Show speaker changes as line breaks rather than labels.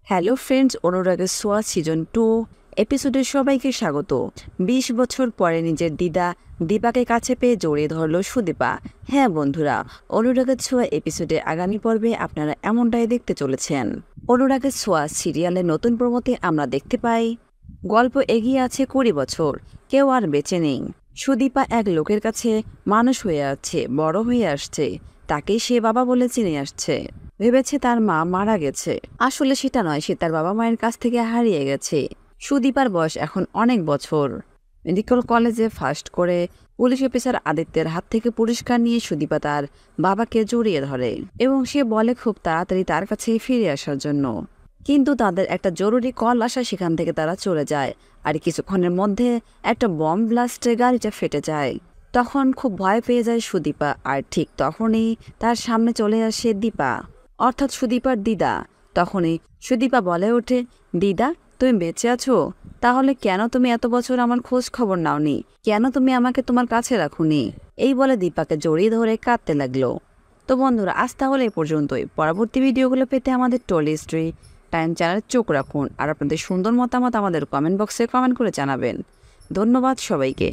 Hello friends, অনুরাগের ছোঁয়া season 2 এপিসোডে সবাইকে স্বাগত। 20 বছর পরে নিজের দিদা দীপাকে কাছে পেয়ে জড়িয়ে ধরল সুদীপা। হ্যাঁ বন্ধুরা, অনুরাগের ছোঁয়া এপিসোডে আগামী পর্বে আপনারা এমনটাই দেখতে চলেছেন। অনুরাগের ছোঁয়া সিরিয়ালের নতুন প্রমোতে আমরা দেখতে পাই গল্প এগিয়ে আছে 20 বছর, কেউ আর বেঁচে নেই। সুদীপা এক লোকের কাছে মানুষ হয়ে আছে, বড় হয়ে আসছে, তাকেই সে বাবা বলে চিনে আসছে। ভেবেছে তার মা মারা গেছে, আসলে সেটা নয়, সে তার বাবা মায়ের কাছ থেকে হারিয়ে গেছে। সুদীপার বয়স এখন অনেক বছর। মেডিকেল কলেজে ফার্স্ট করে পুলিশ অফিসার আদিত্যের হাত থেকে পুরস্কার নিয়ে সুদীপা তার বাবাকে জড়িয়ে ধরে এবং সে বলে খুব তাড়াতাড়ি তার কাছে ফিরে আসার জন্য। কিন্তু তাদের একটা জরুরি কল আসা, সেখান থেকে তারা চলে যায়। আর কিছুক্ষণের মধ্যে একটা বম ব্লাস্টে গাড়িটা ফেটে যায়। তখন খুব ভয় পেয়ে যায় সুদীপা, আর ঠিক তখনই তার সামনে চলে আসে দীপা, অর্থাৎ সুদীপার দিদা। তখনই সুদীপা বলে ওঠে, দিদা তুমি বেঁচে আছো? তাহলে কেন তুমি এত বছর আমার খোঁজ খবর নাওনি? কেন তুমি আমাকে তোমার কাছে রাখুনি? এই বলে দীপাকে জড়িয়ে ধরে কাঁদতে লাগলো। তো বন্ধুরা, আজ তাহলে এই পর্যন্তই। পরবর্তী ভিডিওগুলো পেতে আমাদের টলি হিস্ট্রি টাইম চ্যানেলে চোখ রাখুন, আর আপনাদের সুন্দর মতামত আমাদের কমেন্ট বক্সে কমেন্ট করে জানাবেন। ধন্যবাদ সবাইকে।